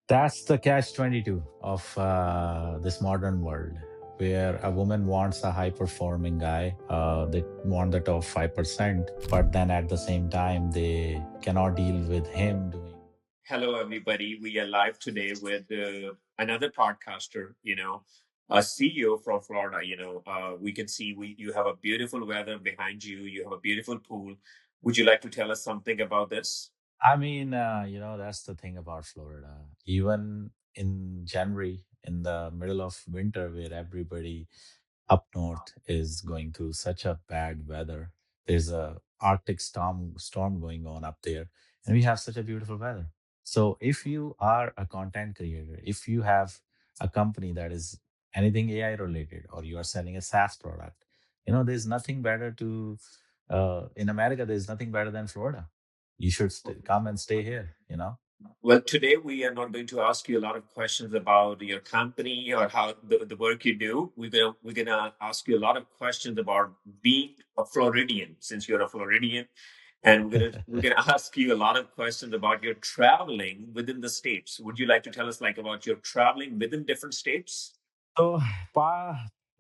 That's the catch 22 of this modern world, where a woman wants a high performing guy. They want the top 5%, but then at the same time, they cannot deal with him doing. Hello, everybody. We are live today with another podcaster, a CEO from Florida. We can see you have a beautiful weather behind you. You have a beautiful pool. Would you like to tell us something about this? I mean, that's the thing about Florida. Even in January, in the middle of winter, where everybody up north is going through such a bad weather. There's a Arctic storm going on up there, and we have such a beautiful weather. So if you are a content creator, if you have a company that is anything AI related, or you are selling a SaaS product, there's nothing better to in America. There's nothing better than Florida. You should come and stay here. Well, today we are not going to ask you a lot of questions about your company or how the work you do. We're gonna ask you a lot of questions about being a Floridian, since you're a Floridian, and we're gonna ask you a lot of questions about your traveling within the states. Would you like to tell us like about your traveling within different states? So,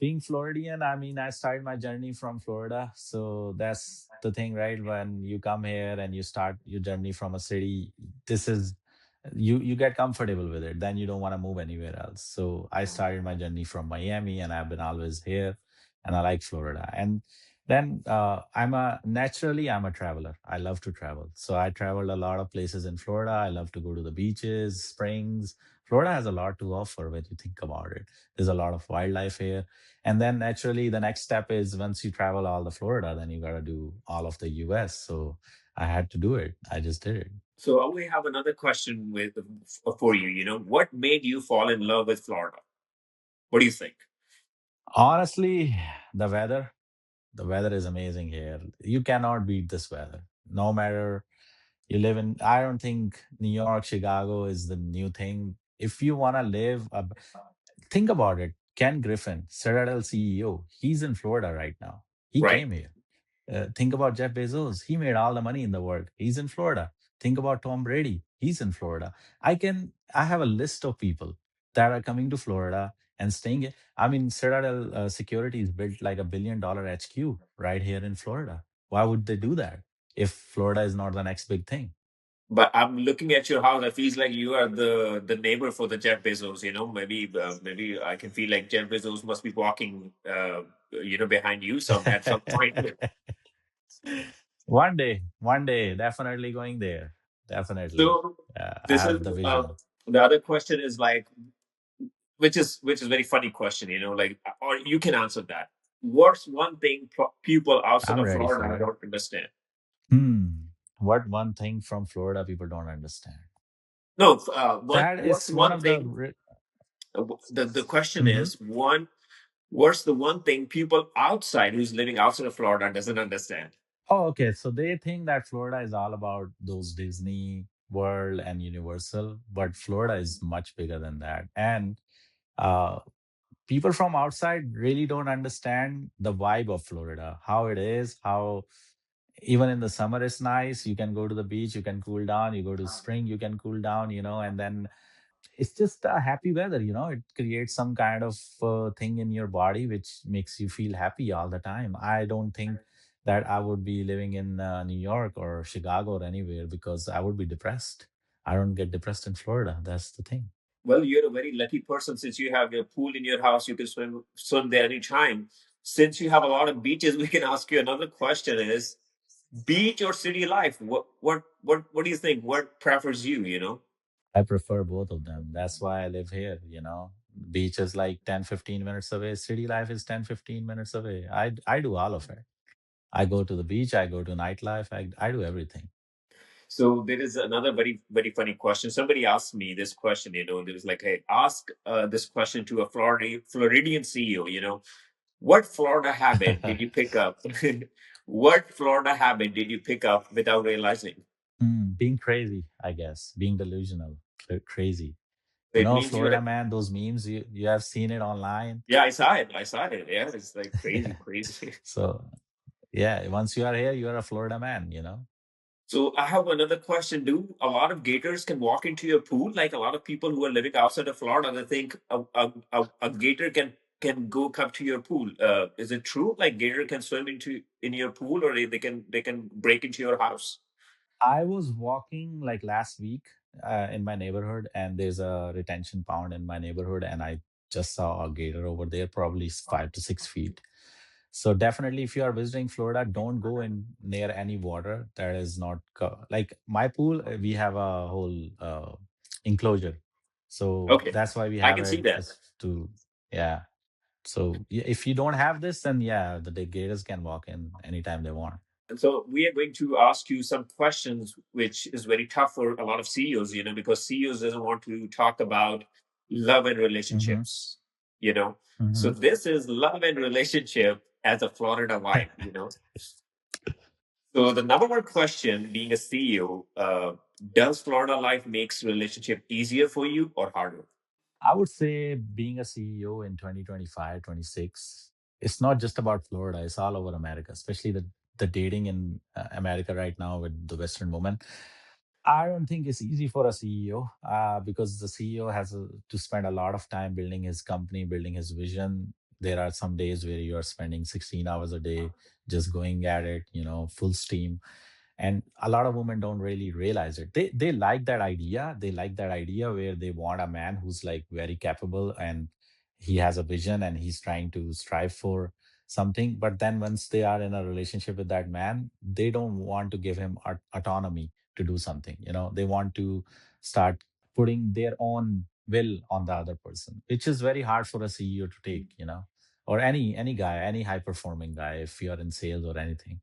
being Floridian, I mean, I started my journey from Florida. So that's the thing, right? When you come here and you start your journey from a city, this is you get comfortable with it. Then you don't want to move anywhere else. So I started my journey from Miami, and I've been always here, and I like Florida. And then I'm a traveler. I love to travel. So I traveled a lot of places in Florida. I love to go to the beaches, springs. Florida has a lot to offer when you think about it. There's a lot of wildlife here. And then naturally, the next step is once you travel all the Florida, then you got to do all of the US. So I had to do it. I just did it. So we have another question for you. What made you fall in love with Florida? What do you think? Honestly, the weather, the weather is amazing here. You cannot beat this weather. No matter you live in, I don't think New York, Chicago is the new thing. If you want to think about it. Ken Griffin, Citadel CEO, he's in Florida right now. He Right. came here. Think about Jeff Bezos. He made all the money in the world. He's in Florida. Think about Tom Brady. He's in Florida. I have a list of people that are coming to Florida and staying here. I mean, Citadel Security is built like $1 billion HQ right here in Florida. Why would they do that if Florida is not the next big thing? But I'm looking at your house. It feels like you are the neighbor for the Jeff Bezos. Maybe I can feel like Jeff Bezos must be walking, behind you some at some point. One day, definitely going there. Definitely. So I this is have the vision. the other question is like, which is very funny question. Like, or you can answer that. What's one thing people outside I'm of ready Florida for it. don't understand? What one thing from Florida people don't understand? No, That what's is one one of the. thing? The question Mhm. is one. What's the one thing people outside who's living outside of Florida doesn't understand? Oh, okay. So they think that Florida is all about those Disney World and Universal, but Florida is much bigger than that. And uh, people from outside really don't understand the vibe of Florida, how it is, how even in the summer it's nice. You can go to the beach, you can cool down. You go to spring, you can cool down, and then it's just a happy weather. It creates some kind of thing in your body which makes you feel happy all the time. I don't think that I would be living in New York or Chicago or anywhere because I would be depressed. I don't get depressed in Florida. That's the thing. Well, you're a very lucky person since you have your pool in your house. You can swim there anytime. Since you have a lot of beaches, we can ask you another question: is beach or city life? What do you think? What prefers you? I prefer both of them. That's why I live here. Beach is like 10-15 minutes away. City life is 10-15 minutes away. I do all of it. I go to the beach, I go to nightlife, I do everything. So there is another very very funny question. Somebody asked me this question. There was like, hey, ask this question to a Floridian CEO. What Florida habit did you pick up? What Florida habit did you pick up without realizing? Being crazy, I guess. Being delusional, crazy. So it means you're Florida like, man, those memes, you have seen it online. yeah, I saw it. I saw it. Yeah, it's like crazy, crazy. So, yeah, once you are here, you are a Florida man. So I have another question. Do a lot of gators can walk into your pool? Like a lot of people who are living outside of Florida, they think a gator can go come to your pool. Is it true? Like gator can swim into in your pool, or they can break into your house? I was walking like last week in my neighborhood, and there's a retention pond in my neighborhood, and I just saw a gator over there, probably 5 to 6 feet. So definitely, if you are visiting Florida, don't go in near any water that is not like my pool. We have a whole enclosure, so Okay, that's why we I have can see it. that. Is to yeah. So if you don't have this, then yeah, the gators can walk in anytime they want. And so we are going to ask you some questions, which is very tough for a lot of CEOs, because CEOs doesn't want to talk about love and Hmm. relationships, you know. So Hmm. this is love and relationship as a Florida wife. So the number one question, being a CEO, does Florida life makes relationship easier for you or harder? I would say being a CEO in 2025, 26, it's not just about Florida, it's all over America, especially the dating in America right now with the Western woman. I don't think it's easy for a CEO because the CEO has to spend a lot of time building his company, building his vision. There are some days where you are spending 16 hours a day just going at it, full steam, and a lot of women don't really realize it. They like that idea. They like that idea where they want a man who's like very capable, and he has a vision, and he's trying to strive for something. But then once they are in a relationship with that man, they don't want to give him autonomy to do something. They want to start putting their own will on the other person, which is very hard for a CEO to take, or any guy, any high performing guy, if you're in sales or anything.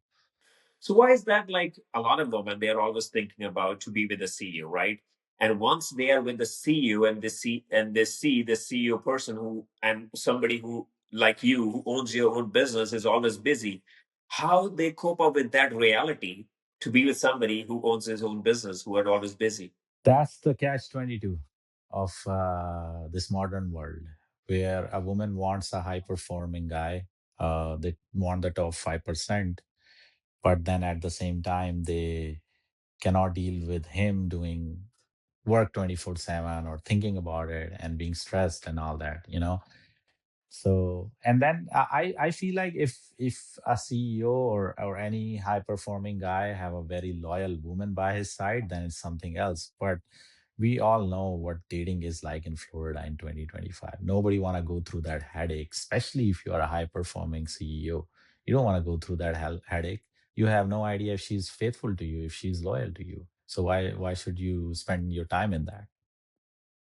So why is that? Like a lot of women, they are always thinking about to be with the CEO, right? And once they are with the CEO and they see the CEO person who and somebody who like you who owns your own business is always busy, how they cope up with that reality to be with somebody who owns his own business who are always busy. That's the catch 22 of this modern world, where a woman wants a high performing guy. They want the top 5%, but then at the same time, they cannot deal with him doing work 24/7 or thinking about it and being stressed and all that. So, and then I feel like if a CEO or any high performing guy have a very loyal woman by his side, then it's something else. But we all know what dating is like in Florida in 2025. Nobody want to go through that headache, especially if you are a high performing CEO. You don't want to go through that headache. You have no idea if she's faithful to you, if she's loyal to you. So why should you spend your time in that?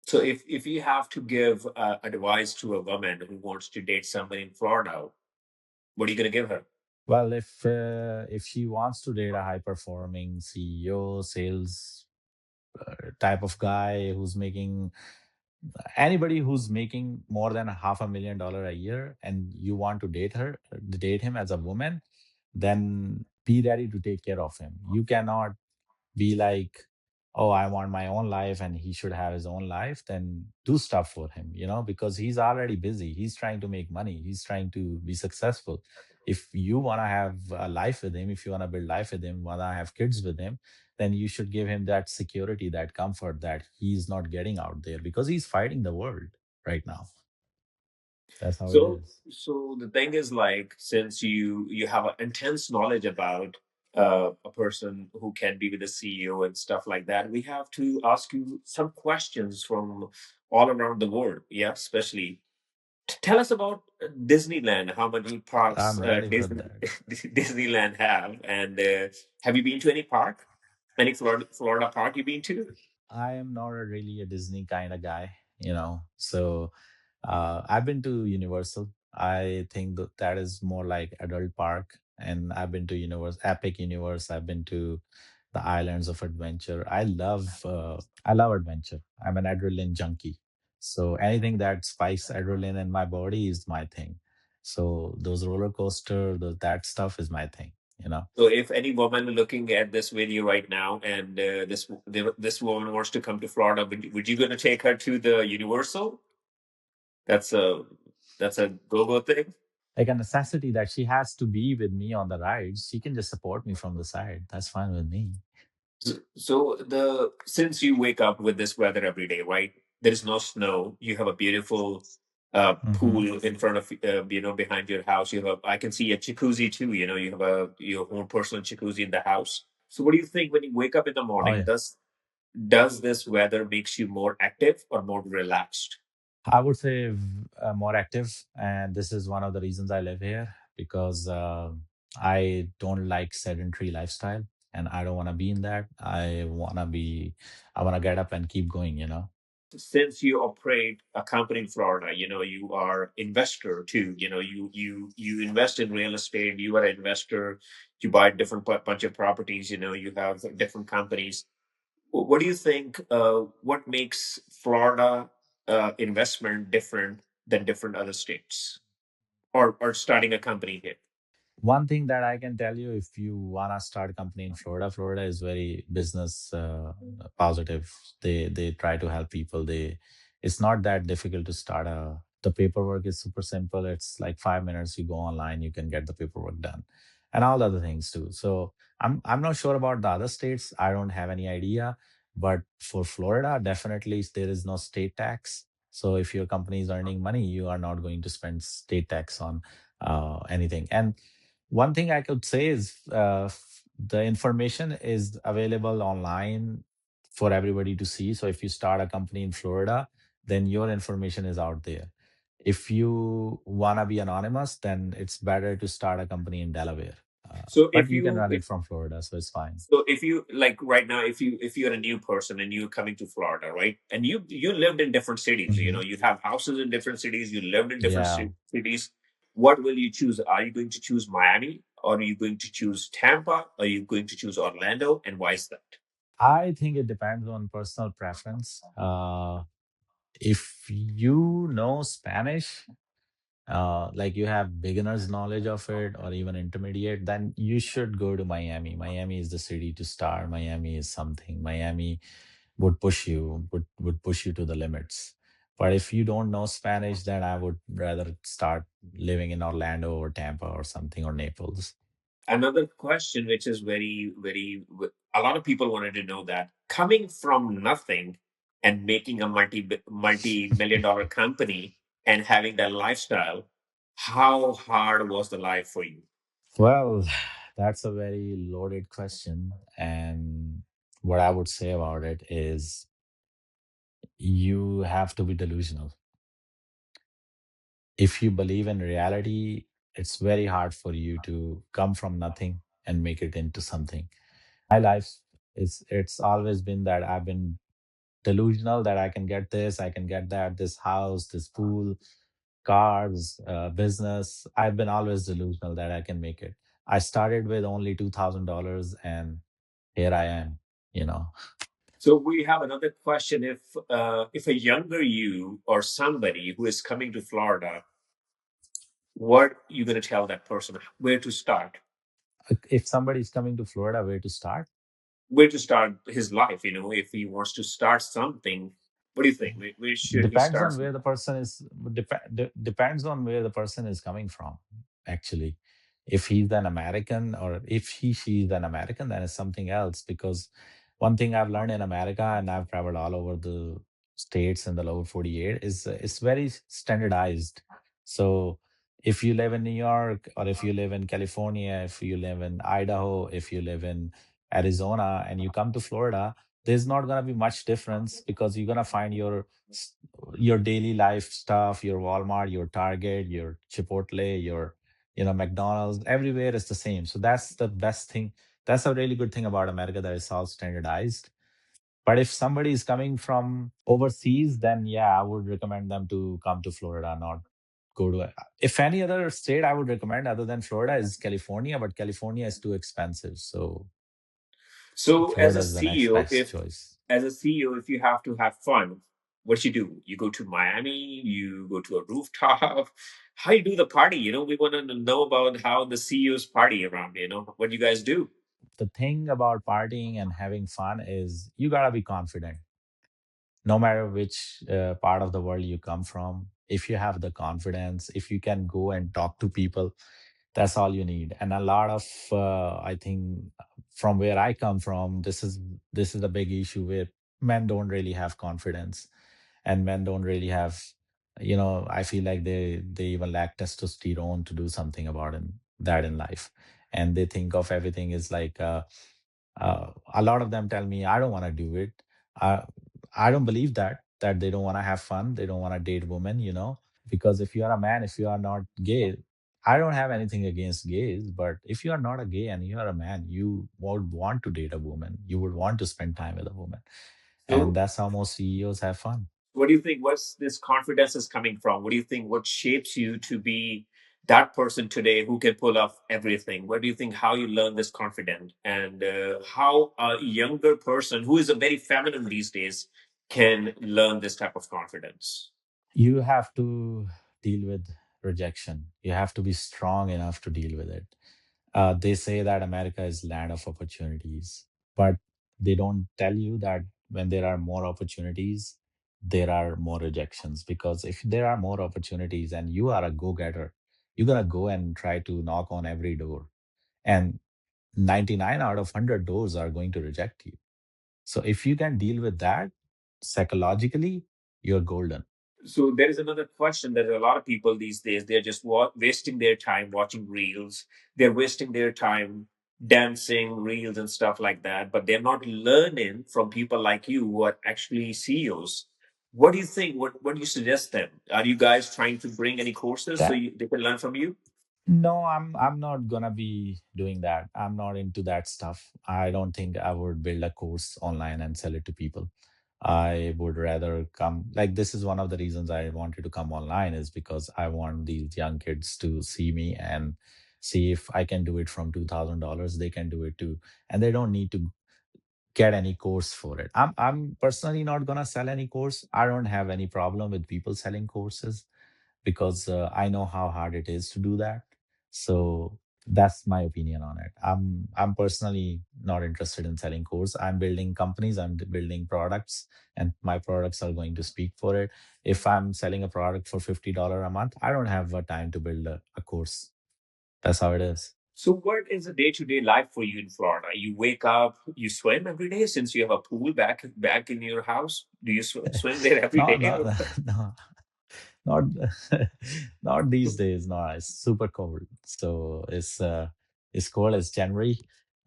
So if you have to give advice to a woman who wants to date somebody in Florida, what are you going to give her? Well, if she wants to date a high performing CEO, sales type of guy who's making anybody who's making more than $500,000 a year, and you want to date him as a woman, then be ready to take care of him. You cannot be like, oh, I want my own life and he should have his own life. Then do stuff for him, because he's already busy. He's trying to make money, he's trying to be successful. If you want to have a life with him, if you want to build life with him, want to have kids with him, then you should give him that security, that comfort that he's not getting out there because he's fighting the world right now. That's how it So, is. so the thing is, like, since you have an intense knowledge about a person who can be with the CEO and stuff like that, we have to ask you some questions from all around the world. Yeah, especially tell us about Disneyland. How many parks I'm ready for Disney that. Disneyland have, and have you been to any park? Any Florida park you been to? I am not really a Disney kind of guy, so I've been to Universal. I think that is more like adult park, and I've been to Epic Universe. I've been to the Islands of Adventure. I love adventure. I'm an adrenaline junkie, so anything that spikes adrenaline in my body is my thing. So those roller coaster, that stuff is my thing. So if any woman looking at this video right now and this woman wants to come to Florida, would you gonna take her to the Universal? That's a that's a go-go thing. Like a necessity that she has to be with me on the rides. She can just support me from the side. That's fine with me. So the since you wake up with this weather every day, right? There is no snow. You have a beautiful Hmm. pool in front of behind your house. You have I can see a jacuzzi too. You have your own personal jacuzzi in the house. So what do you think when you wake up in the Oh morning? yeah. Does this weather makes you more active or more relaxed? I would say more active, and this is one of the reasons I live here because I don't like sedentary lifestyle, and I don't want to be in that. I want to get up and keep going. Since you operate a company in Florida, you are investor too. You invest in real estate. You are an investor. You buy different bunch of properties. You have different companies. What do you think? What makes Florida investment different than different other states, or starting a company here? One thing that I can tell you, if you wanna start a company in Florida, Florida is very business positive. They try to help people. It's not that difficult to start a. The paperwork is super simple. It's like 5 minutes. You go online, you can get the paperwork done, and all the other things too. So I'm not sure about the other states. I don't have any idea. But for Florida, definitely there is no state tax. So if your company is earning money, you are not going to spend state tax on anything. And one thing I could say is the information is available online for everybody to see. So if you start a company in Florida, then your information is out there. If you want to be anonymous, then it's better to start a company in Delaware. So But if you can you run it from Florida, so it's fine. So if you like right now, if you're a new person and you're coming to Florida, right, and you lived in different cities, Hmm. you have houses in different cities, you lived in different Yeah, cities. What will you choose? Are you going to choose Miami? Or are you going to choose Tampa? Are you going to choose Orlando? And why is that? I think it depends on personal preference. If you know Spanish, like you have beginners knowledge of it or even intermediate, then you should go to Miami. Miami is the city to start. Miami is something. Miami would push you to the limits. But if you don't know Spanish, then I would rather start living in Orlando or Tampa or something or Naples. Another question, which is a lot of people wanted to know that coming from nothing and making a multi-million dollar company and having that lifestyle, how hard was the life for you? Well, that's a very loaded question. And what I would say about it is you have to be delusional. If you believe in reality, it's very hard for you to come from nothing and make it into something. My life is it's always been that I've been delusional that I can get this, I can get that, this house, this pool, cars, business. I've been always delusional that I can make it. I started with only $2,000 and here I am, you know. So we have another question. If a younger you or somebody who is coming to Florida, what you going to tell that person? Where to start? If somebody's coming to Florida, where to start? Where to start his life? If he wants to start something, what do you think? Where should he Depends start on from? where the person is depends on where the person is coming from, actually. If he's an American or if she's an American, then it's something else. Because one thing I've learned in America, and I've traveled all over the states in the lower 48, is it's very standardized. So if you live in New York, or if you live in California, if you live in Idaho, if you live in Arizona and you come to Florida, there's not going to be much difference because you're going to find your daily life stuff, your Walmart, your Target, your Chipotle, your McDonald's, everywhere is the same. So that's the best thing. That's a really good thing about America, that it's all standardized. But if somebody is coming from overseas, then yeah, I would recommend them to come to Florida, not go to. If any other state I would recommend other than Florida is California, but California is too expensive. So So Florida is the next best choice. as a CEO, if you have to have fun, what you do? You go to Miami, you go to a rooftop. How you do the party? We want to know about how the CEOs party around. What do you guys do? The thing about partying and having fun is you gotta be confident, no matter which part of the world you come from. If you have the confidence, if you can go and talk to people, that's all you need. And a lot of I think from where I come from, this is a big issue where men don't really have confidence, and men don't really have, I feel like they even lack testosterone to do something about that in life, and they think of everything is like, a lot of them tell me I don't want to do it. uh, I don't believe that they don't want to have fun, they don't want to date women, because if you are a man, if you are not gay, I don't have anything against gays, but if you are not a gay and you are a man, you would want to date a woman, you would want to spend time with a woman, and So that's how most CEOs have fun. what do you think? What's this confidence is coming from? What do you think? What shapes you to be that person today who can pull off everything? What do you think? How you learn this confidence, and how a younger person who is a very feminine these days can learn this type of confidence? You have to deal with rejection. You have to be strong enough to deal with it. They say that America is land of opportunities, but they don't tell you that when there are more opportunities, there are more rejections. Because if there are more opportunities and you are a go-getter, you're gonna go and try to knock on every door, and 99 out of 100 doors are going to reject you. So if you can deal with that psychologically, you're golden. So there is another question that a lot of people these days, they're just wasting their time watching reels. They're wasting their time dancing reels and stuff like that, but they're not learning from people like you who are actually CEOs. What do you think? What do you suggest them? Are you guys trying to bring any courses so That they can learn from you? No, I'm not gonna be doing that. I'm not into that stuff. I don't think I would build a course online and sell it to people. I would rather come, like, this is one of the reasons I wanted to come online, is because I want these young kids to see me and see if I can do it from $2,000, they can do it too. And they don't need to get any course for it. I'm personally not gonna sell any course. I don't have any problem with people selling courses, because I know how hard it is to do that. So that's my opinion on it. I'm personally not interested in selling course. I'm building companies, I'm building products, and my products are going to speak for it. If I'm selling a product for $50 a month, I don't have time to build a course. That's how it is. So what is a day-to-day life for you in Florida? You wake up, you swim every day since you have a pool back in your house. Do you swim there every No, day? no, no, not not these days. No, it's super cold. So it's cold. It's January,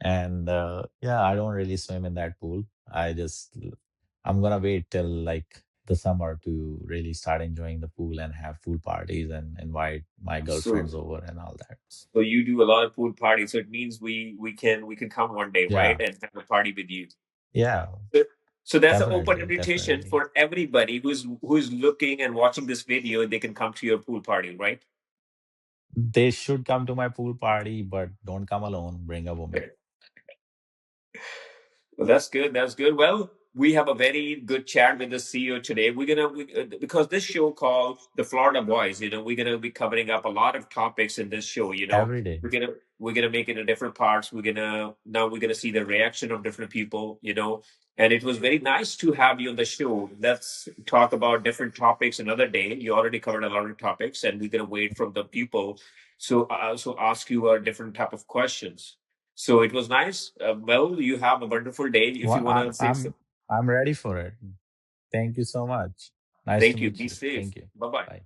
and yeah, I don't really swim in that pool. I'm gonna wait till like the summer to really start enjoying the pool and have pool parties and invite my So girlfriends over and all that. So you do a lot of pool parties. So it means we can come one day, right, Yeah, and have a party with you. yeah, So so that's an open definitely, invitation definitely. for everybody who's looking and watching this video. They can come to your pool party, right? They should come to my pool party, but don't come alone. Bring a woman. Well, that's good. That's good. Well, we have a very good chat with the CEO today. Because this show called the Florida Boys. We're gonna be covering up a lot of topics in this show. Every day. We're gonna make it in different parts. We're gonna see the reaction of different people. And it was very nice to have you on the show. Let's talk about different topics another day. You already covered a lot of topics, and we're gonna wait from the people. So ask you a different type of questions. So it was nice. Well, you have a wonderful day. If Well, you want to I'm say so, I'm I'm ready for it. Thank you so much. Nice to thank you. meet Be you. safe. Thank you. Bye bye. Bye.